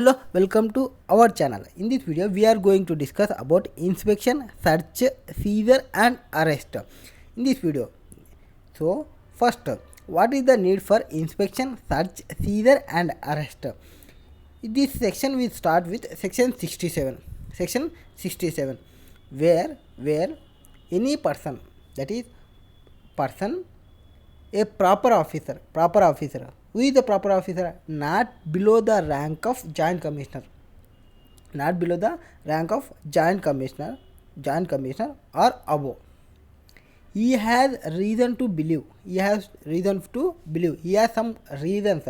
Hello, welcome to our channel. In this video, we are going to discuss about inspection, search, seizure and arrest. In this video, so first, what is the need for inspection, search, seizure and arrest? In this section, we start with section 67. Section 67, where any person, that is person, a proper officer. Who is the proper officer? Not below the rank of joint commissioner. Not below the rank of joint commissioner or above. He has reason to believe. He has some reasons.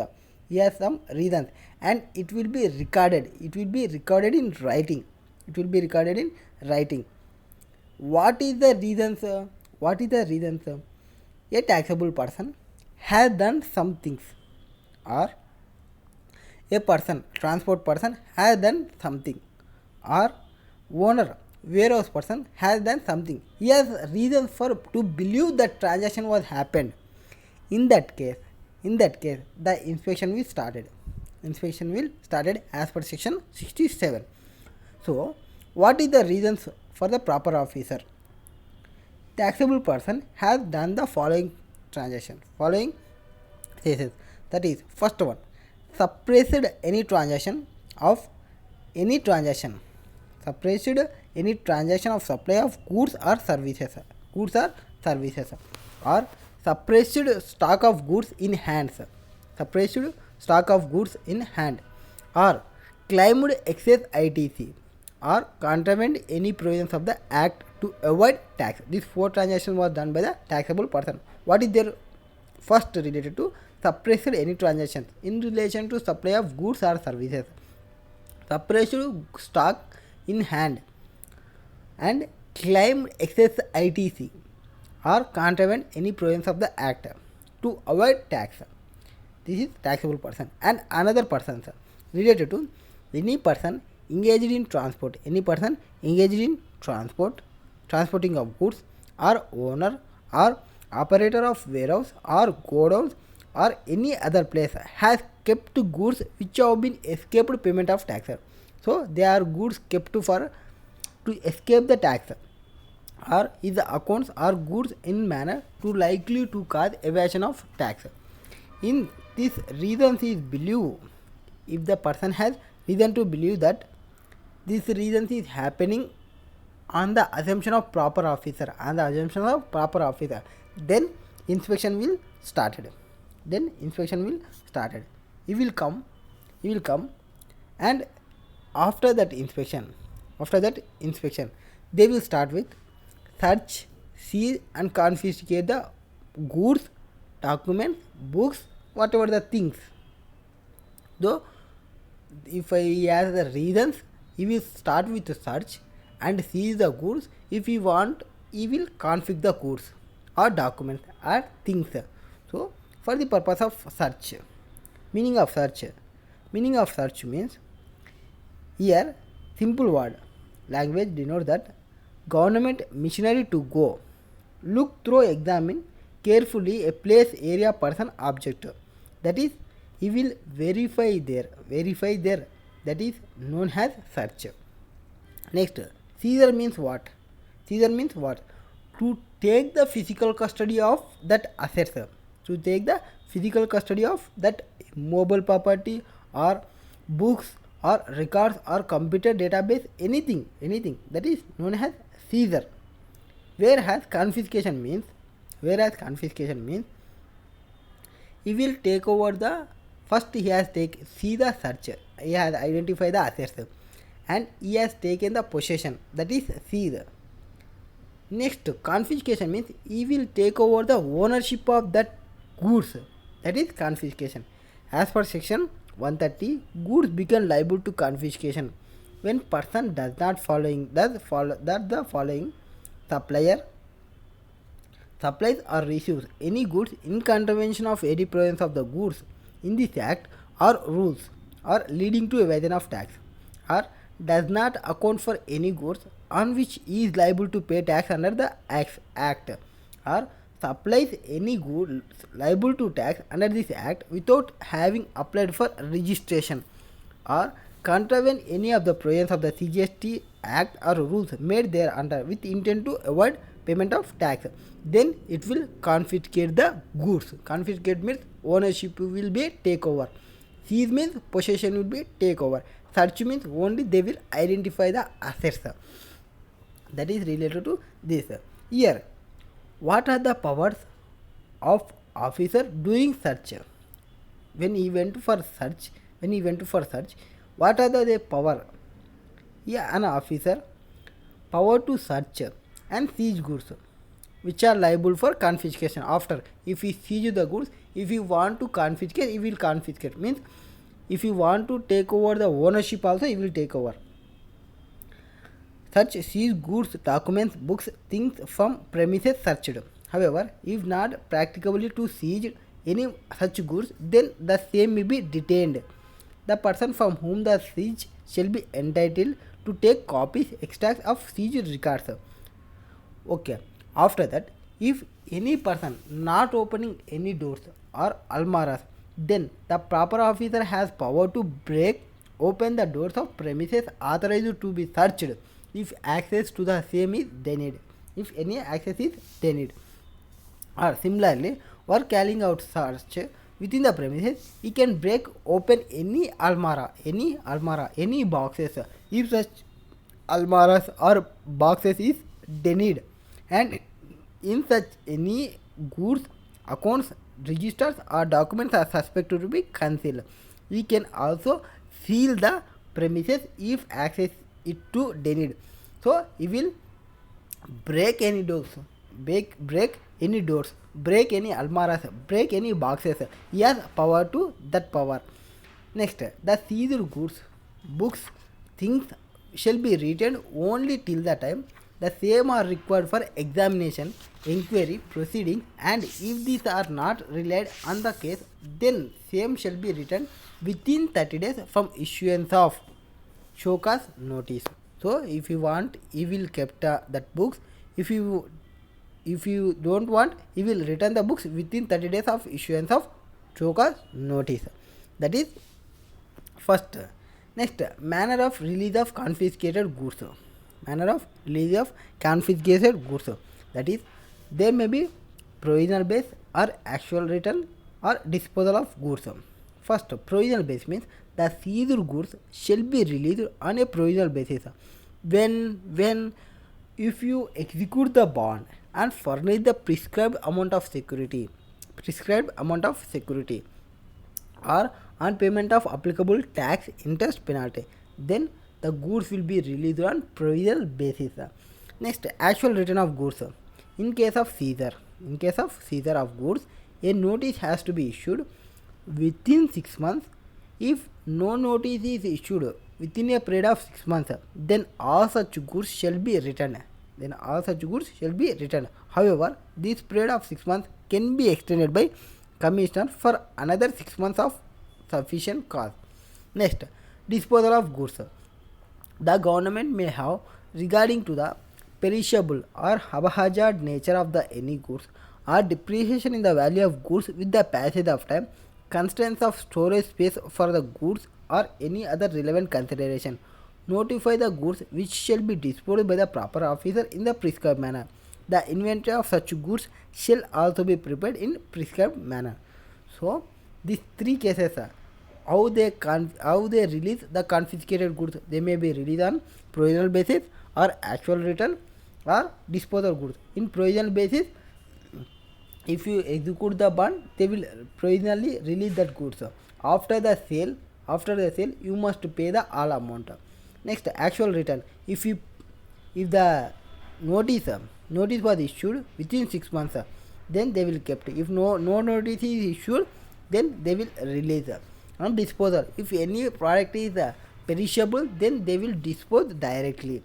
And it will be recorded. It will be recorded in writing. What is the reasons? A taxable person has done some things, or a person, transport person, has done something, or owner, warehouse person, has done something. He has reason for to believe that transaction was happened. In that case, the inspection will started. As per section 67. So, what is the reasons for the proper officer? Taxable person has done the following cases. That is, first one, suppressed any transaction of supply of goods or services, or suppressed stock of goods in hand, or claimed excess ITC, or contravened any provisions of the act to avoid tax. These four transactions was done by the taxable person. What is their first related to suppressed any transactions in relation to supply of goods or services, suppressed stock in hand, and claimed excess ITC, or contravened any provisions of the act to avoid tax. This is taxable person. And another person related to any person engaged in transporting of goods, or owner or operator of warehouse or godowns or any other place has kept goods which have been escaped payment of tax. So they are goods kept to escape the tax, or his accounts are goods in manner to likely to cause evasion of tax. In this reasons is believe, if the person has reason to believe that this reasons is happening on the assumption of proper officer, then inspection will started. He will come, and after that inspection, they will start with search, seize and confiscate the goods, documents, books, whatever the things. Though if he has the reasons, he will start with the search and seize the goods. If he want, he will confiscate the goods or documents or things. So for the purpose of search, meaning of search means, here simple word language denotes that government machinery to go, look through, examine carefully a place, area, person, object. That is, he will verify there. That is known as search. Next, seizure means what? To take the physical custody of that assets. To take the physical custody of that mobile property or books or records or computer database, anything. That is known as seizure. Whereas confiscation means, he will take over the, first he has see the search, he has identified the assets and he has taken the possession, that is seizure. Next, confiscation means he will take over the ownership of that goods, that is confiscation. As per section 130, goods become liable to confiscation when person does not the following supplies or receives any goods in contravention of any provisions of the goods in this act or rules, or leading to evasion of tax, or does not account for any goods on which he is liable to pay tax under the act, or supplies any goods liable to tax under this act without having applied for registration, or contravene any of the provisions of the CGST Act or rules made thereunder with intent to avoid payment of tax, then it will confiscate the goods. Confiscate means ownership will be takeover. Seize means possession will be takeover. Search means only they will identify the assets. That is related to this. Here, what are the powers of officer during search? When he went for search, what are the power? Yeah, an officer power to search and seize goods which are liable for confiscation. After, if he seize the goods, if you want to confiscate, he will confiscate. Means if you want to take over the ownership also, he will take over. Search, seize goods, documents, books, things from premises searched. However, if not practicable to seize any such goods, then the same may be detained. The person from whom the siege shall be entitled to take copies, extracts of seized records. Okay. After that, if any person not opening any doors or almaras, then the proper officer has power to break open the doors of premises authorized to be searched if access to the same is denied. If any access is denied. Or similarly, while carrying out search within the premises, he can break open any almara, any boxes if such almaras or boxes is denied, and in such any goods, accounts, registers or documents are suspected to be concealed. We can also seal the premises if access is to denied. So he will break any doors, break any doors, break any almaras, break any boxes. He has power to that power. Next, the seized goods, books, things shall be retained only till the time the same are required for examination, inquiry, proceeding, and if these are not relied on the case, then same shall be returned within 30 days from issuance of show cause notice. So if you want, he will keep that books. If you don't want, he will return the books within 30 days of issuance of show cause notice. That is first. Next, manner of release of confiscated goods. Manner of release of confiscated goods. That is, there may be provisional base or actual return or disposal of goods. First, provisional base means the seized goods shall be released on a provisional basis when if you execute the bond and furnish the prescribed amount of security or on payment of applicable tax, interest, penalty, then the goods will be released on provisional basis. Next, actual return of goods. In case of seizure of goods, a notice has to be issued within 6 months. If no notice is issued within a period of 6 months, then all such goods shall be returned. However, this period of 6 months can be extended by commissioner for another 6 months of sufficient cause. Next, disposal of goods. The government may have regarding to the perishable or haphazard nature of the any goods or depreciation in the value of goods with the passage of time, constraints of storage space for the goods or any other relevant consideration. Notify the goods which shall be disposed by the proper officer in the prescribed manner. The inventory of such goods shall also be prepared in prescribed manner. So these three cases are how they release the confiscated goods. They may be released on provisional basis or actual return or disposal goods. In provisional basis, if you execute the bond, they will provisionally release that goods. After the sale, you must pay the all amount. Next, actual return. If the notice was issued within 6 months, then they will kept. If no notice is issued, then they will release. On disposal, if any product is perishable, then they will dispose directly.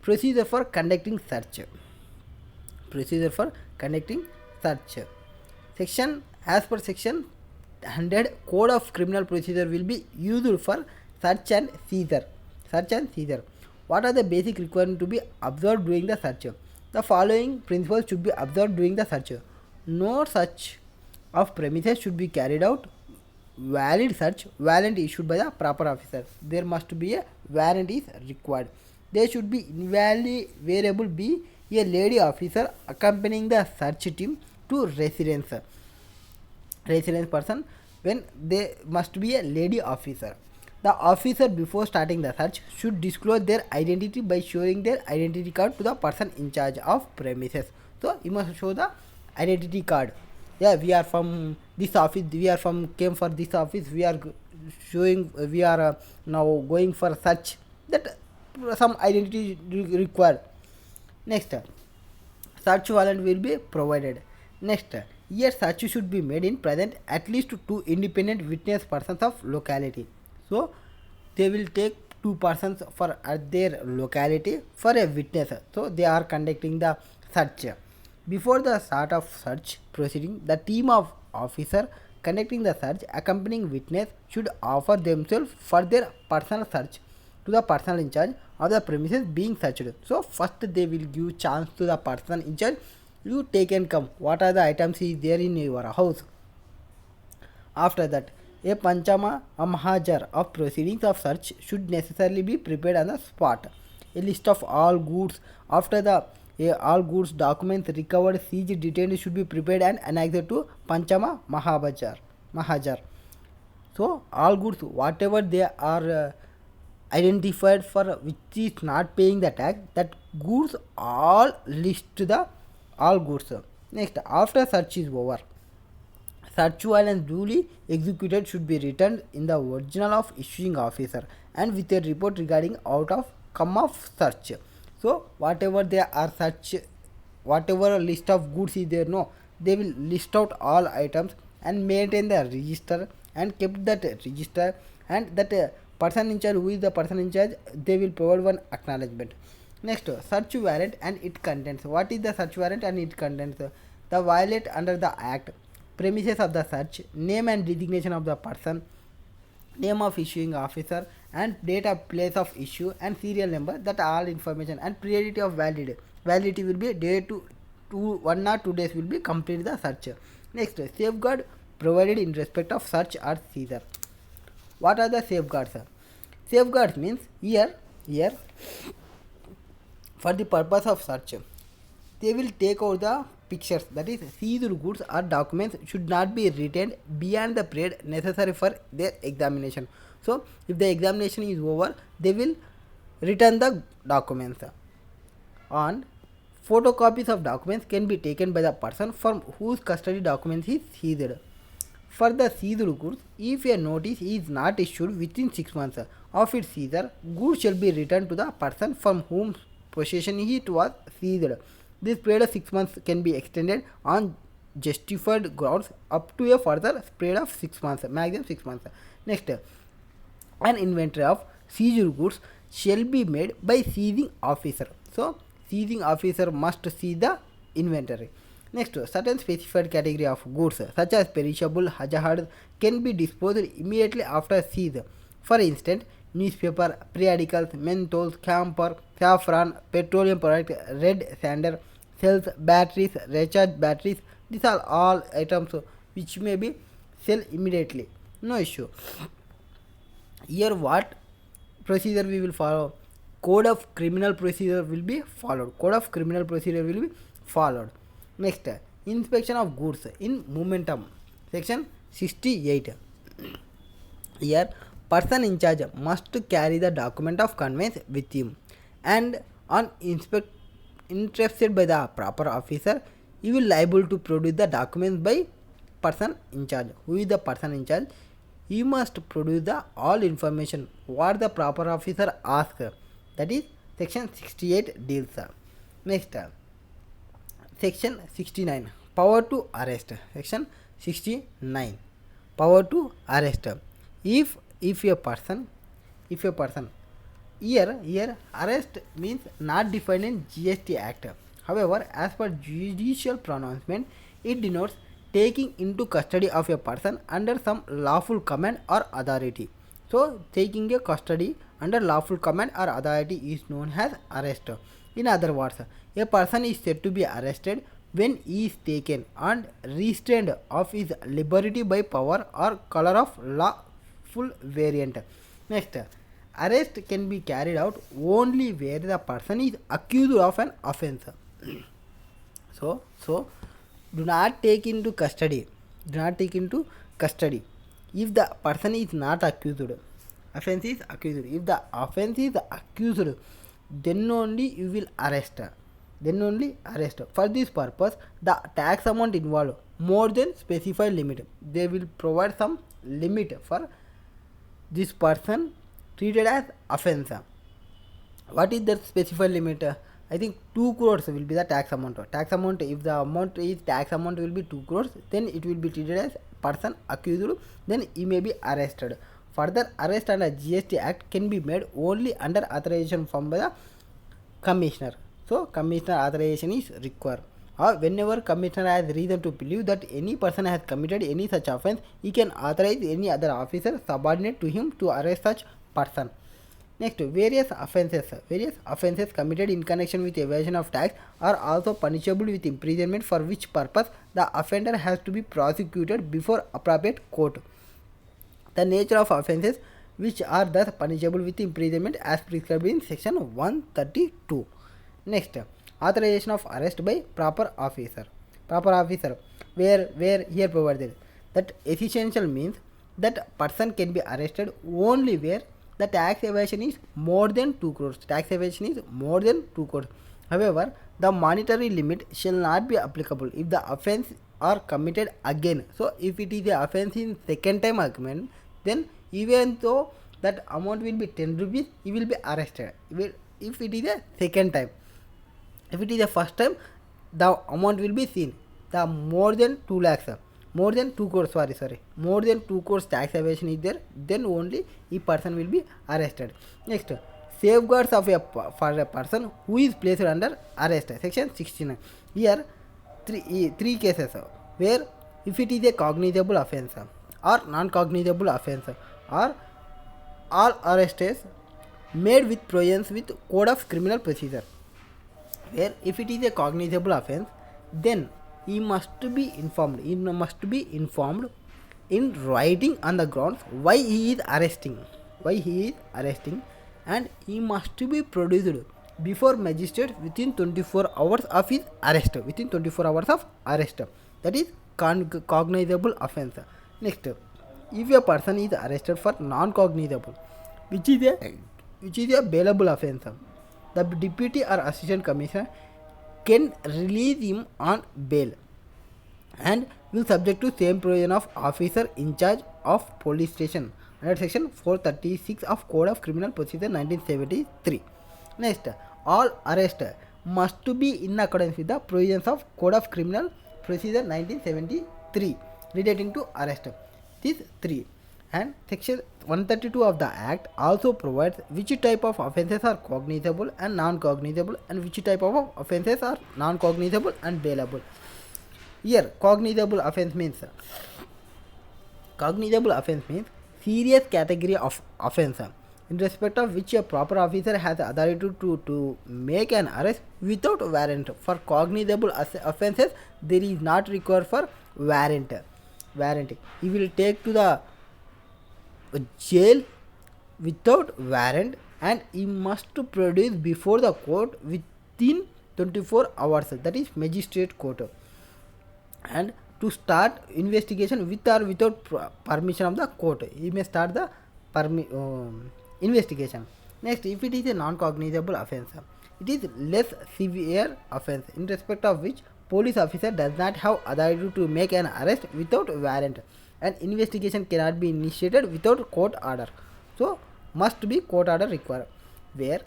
Procedure for conducting search. As per section 100 Code of Criminal Procedure will be used for search and seizure. What are the basic requirements to be observed during the search? The following principles should be observed during the search. No search of premises should be carried out valid search warrant issued by the proper officer. There must be a warrant is required. There should be invalid variable be a lady officer accompanying the search team to residence person when they must be a lady officer. The officer before starting the search should disclose their identity by showing their identity card to the person in charge of premises. So you must show the identity card. Yeah, we are from this office, we are from came for this office, we are showing we are now going for search, that some identity required. Next, search warrant will be provided. Next, here search should be made in present at least two independent witness persons of locality. So they will take two persons for at their locality for a witness. So they are conducting the search. Before the start of search proceeding, the team of officer conducting the search accompanying witness should offer themselves for their personal search to the person in charge of the premises being searched. So first they will give chance to the person in charge, you take and come, what are the items is there in your house. After that, a panchama mahajar of proceedings of search should necessarily be prepared on the spot. A list of all goods after the all goods documents recovered seized detained should be prepared and annexed to panchama mahajar. So all goods whatever they are identified for which is not paying the tax, that goods all list the all goods. Next, after search is over, search warrant duly executed should be returned in the original of issuing officer and with a report regarding outcome of search. So whatever they are search, whatever list of goods is there, no, they will list out all items and maintain the register and kept that register, and that person in charge, who is the person in charge, they will provide one acknowledgement. Next, search warrant and its contents. What is the search warrant and its contents? The violate under the act, premises of the search, name and designation of the person, name of issuing officer and date of place of issue and serial number, that all information, and priority of validity will be day to 1 or 2 days will be complete the search. Next, safeguard provided in respect of search or seizure. What are the safeguards? Safeguards means here for the purpose of search, they will take out the pictures, that is seized goods or documents should not be retained beyond the period necessary for their examination. So if the examination is over, they will return the documents. And photocopies of documents can be taken by the person from whose custody documents is seized. For the seized goods, if a notice is not issued within 6 months of its seizure, goods shall be returned to the person from whom possession it was seized. This period of 6 months can be extended on justified grounds up to a further period of 6 months, maximum 6 months. Next, an inventory of seized goods shall be made by seizing officer. So seizing officer must seize the inventory. Next, certain specified category of goods such as perishable hazards can be disposed immediately after seize. For instance, newspaper, periodicals, menthols, camphor, saffron, petroleum product, red sander, cells, batteries, recharge batteries. These are all items which may be sell immediately. No issue. Here what procedure we will follow? Code of criminal procedure will be followed. Code of criminal procedure will be followed. Next, inspection of goods in momentum. Section 68. Here, person in charge must carry the document of conveyance with him, and on interested by the proper officer, he will liable to produce the documents by person in charge. Who is the person in charge? He must produce the all information what the proper officer asks. That is section 68 deals. Next, section 69, power to arrest. Section 69, power to arrest. If a person here arrest means not defined in GST Act. However, as per judicial pronouncement, it denotes taking into custody of a person under some lawful command or authority. So taking a custody under lawful command or authority is known as arrest. In other words, a person is said to be arrested when he is taken and restrained of his liberty by power or color of lawful variant. Next, arrest can be carried out only where the person is accused of an offence. So do not take into custody. Do not take into custody if the person is not accused. Offence is accused. If the offence is accused, then only you will arrest. Then only arrest. For this purpose, the tax amount involved more than specified limit. They will provide some limit for this person treated as offence. What is the specified limit? I think 2 crores will be the tax amount. Tax amount, if the amount is tax amount will be 2 crores, then it will be treated as person accused, then he may be arrested. Further arrest under GST Act can be made only under authorization from the commissioner. So commissioner authorization is required. Or whenever commissioner has reason to believe that any person has committed any such offence, he can authorize any other officer subordinate to him to arrest such person. Next, various offences committed in connection with evasion of tax are also punishable with imprisonment, for which purpose the offender has to be prosecuted before appropriate court. The nature of offences which are thus punishable with imprisonment as prescribed in section 132. Next, authorization of arrest by proper officer. Where here provided that essential means that person can be arrested only where the tax evasion is more than 2 crores. Tax evasion is more than 2 crores. However, the monetary limit shall not be applicable if the offence are committed again. So, if it is a offence in second time again, then even though that amount will be 10 rupees, he will be arrested. If it is a second time. If it is a first time, the amount will be seen. The more than 2 lakhs. More than 2 crores, more than 2 crores tax evasion is there, then only a person will be arrested. Next, safeguards of for a person who is placed under arrest. Section 69. Here, three cases where if it is a cognizable offence or non-cognizable offence or all arrests made with provisions with Code of Criminal Procedure. Where if it is a cognizable offence, then he must be informed. He must be informed in writing on the grounds why he is arresting. And he must be produced before magistrate within 24 hours of his arrest. That is cognizable offence. Next, if a person is arrested for non-cognizable, which is a bailable offence, the deputy or assistant commissioner can release him on bail and will subject to same provision of officer in charge of police station under section 436 of Code of Criminal Procedure 1973. Next, all arrest must be in accordance with the provisions of Code of Criminal Procedure 1973 relating to arrest. These three. And section 132 of the Act also provides which type of offences are cognizable and non-cognizable, and which type of offences are non-cognizable and bailable. Here, cognizable offence means serious category of offence in respect of which a proper officer has authority to make an arrest without warrant. For cognizable offences, there is not required for warrant. He will take to the jail without warrant, and he must produce before the court within 24 hours, that is magistrate court, and to start investigation with or without permission of the court. He may start the investigation. Next, if it is a non-cognizable offence, it is less severe offence in respect of which police officer does not have authority to make an arrest without warrant, and investigation cannot be initiated without court order. So, must be court order required. Where,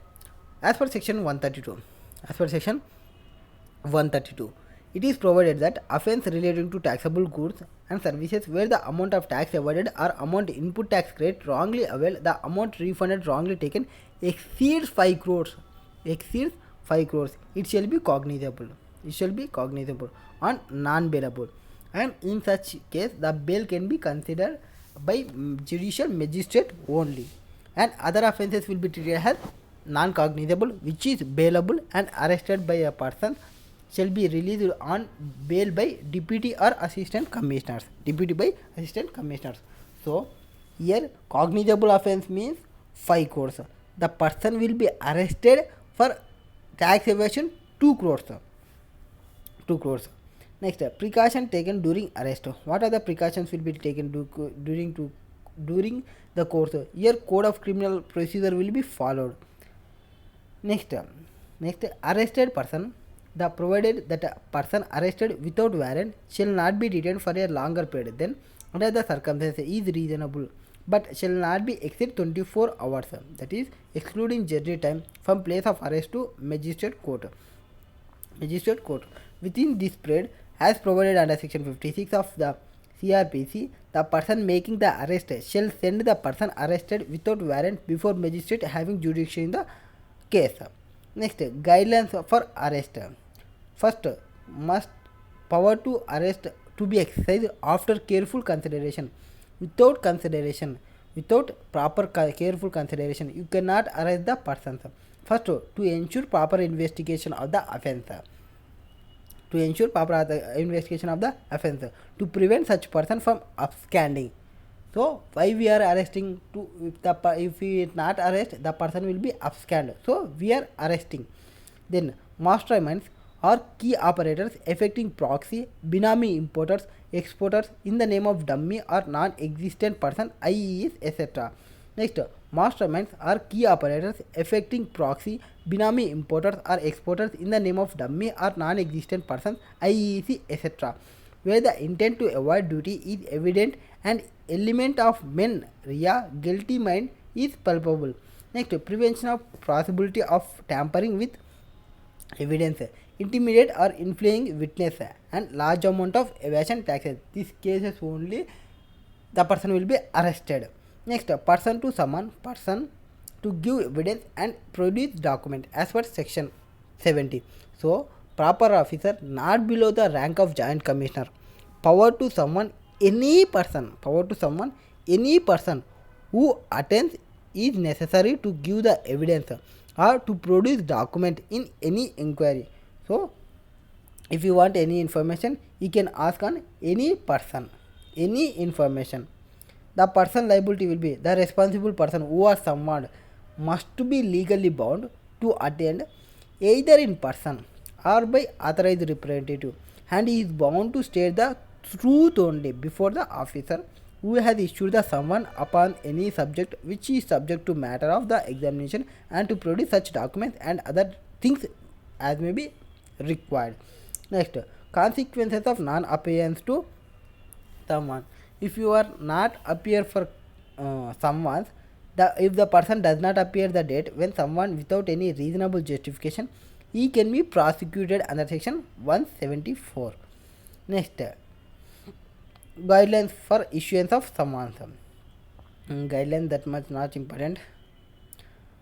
as per section 132, it is provided that offence relating to taxable goods and services where the amount of tax avoided or amount input tax credit wrongly availed, the amount refunded wrongly taken exceeds 5 crores. It shall be cognizable. And non-bailable. And in such case, the bail can be considered by judicial magistrate only, and other offences will be treated as non-cognizable, which is bailable and arrested by a person shall be released on bail by deputy or assistant commissioners. Deputy by assistant commissioners. So here cognizable offence means 5 crores. The person will be arrested for tax evasion 2 crores. 2 crores. Next, precaution taken during arrest. What are the precautions will be taken during the course? Here code of criminal procedure will be followed. Next, arrested person. The provided that a person arrested without warrant shall not be detained for a longer period than under the circumstances is reasonable, but shall not be exceed 24 hours. That is excluding journey time from place of arrest to magistrate court. Within this period, as provided under section 56 of the CRPC, the person making the arrest shall send the person arrested without warrant before magistrate having jurisdiction in the case. Next, guidelines for arrest. First, must power to arrest to be exercised after careful consideration. Without proper careful consideration, you cannot arrest the person. First, to ensure proper investigation of the offence. To prevent such person from absconding. So why we are arresting? If we not arrest, the person will be abscond. So we are arresting. Then masterminds or key operators affecting proxy, binami importers, exporters in the name of dummy or non-existent person, IEs, etc. Next, masterminds are key operators affecting proxy, binami importers or exporters in the name of dummy or non-existent persons, IEC, etc. where the intent to avoid duty is evident and element of men rea guilty mind is palpable. Next, prevention of possibility of tampering with evidence, intimidate or influencing witness, and large amount of evasion taxes. These cases only the person will be arrested. Next, person to give evidence and produce document as per section 70. So proper officer not below the rank of joint commissioner. Power to summon any person who attends is necessary to give the evidence or to produce document in any inquiry. So if you want any information, you can ask on any person, any information. The person liability will be the responsible person who was summoned must be legally bound to attend either in person or by authorized representative, and he is bound to state the truth only before the officer who has issued the summons upon any subject which is subject to matter of the examination, and to produce such documents and other things as may be required. Next, consequences of non-appearance to someone. If you are not appear for someone, if the person does not appear the date when someone without any reasonable justification, he can be prosecuted under section 174. Next, guidelines for issuance of summons. Guidelines that much not important.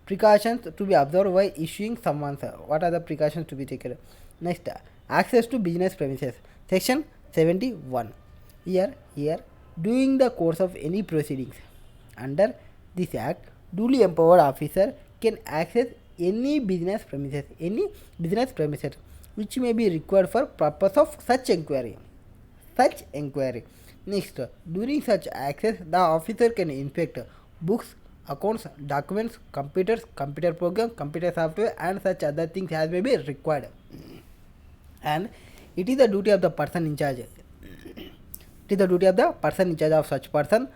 Precautions to be observed while issuing summons. What are the precautions to be taken? Next, access to business premises. Section 71. Here, during the course of any proceedings under this act, duly empowered officer can access any business premises which may be required for purpose of such inquiry. Next, during such access, the officer can inspect books, accounts, documents, computers, computer programs, computer software, and such other things as may be required. And it is the duty of the person in charge. Of such person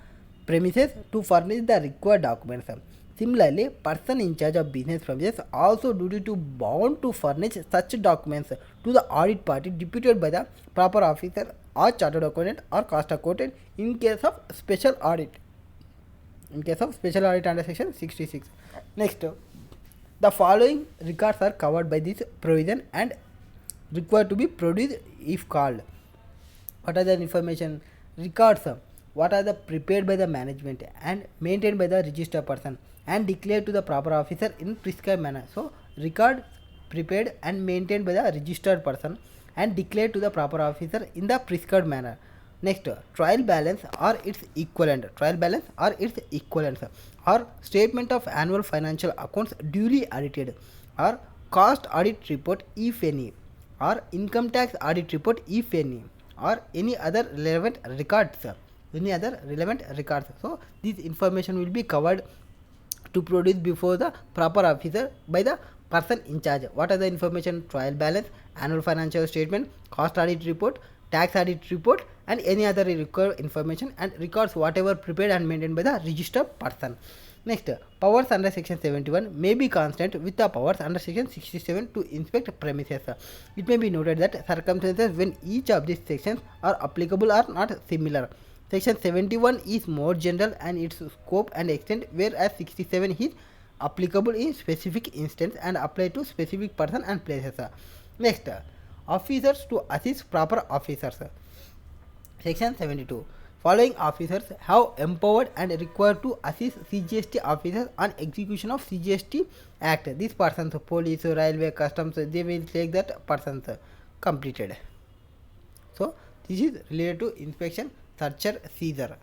premises to furnish the required documents. Similarly, person in charge of business premises also duty to bound to furnish such documents to the audit party deputed by the proper officer or chartered accountant or cost accountant in case of special audit. Under section 66. Next, the following records are covered by this provision and required to be produced if called. What are the information? Records. What are the prepared by the management and maintained by the registered person and declared to the proper officer in prescribed manner. So record prepared and maintained by the registered person and declared to the proper officer in the prescribed manner. Next, trial balance or its equivalent. Or statement of annual financial accounts duly audited, or cost audit report if any, or income tax audit report if any, or any other relevant records. So this information will be covered to produce before the proper officer by the person in charge. What are the information? Trial balance, annual financial statement, cost audit report, tax audit report, and any other required information, and records whatever prepared and maintained by the registered person. Next, powers under section 71 may be constant with the powers under section 67 to inspect premises. It may be noted that circumstances when each of these sections are applicable are not similar. Section 71 is more general and its scope and extent, whereas 67 is applicable in specific instance and apply to specific person and places. Next, officers to assist proper officers. Section 72. Following officers have empowered and required to assist CGST officers on execution of CGST Act. These persons, police, railway, customs, they will take that persons completed. So this is related to inspection, searcher, seizure.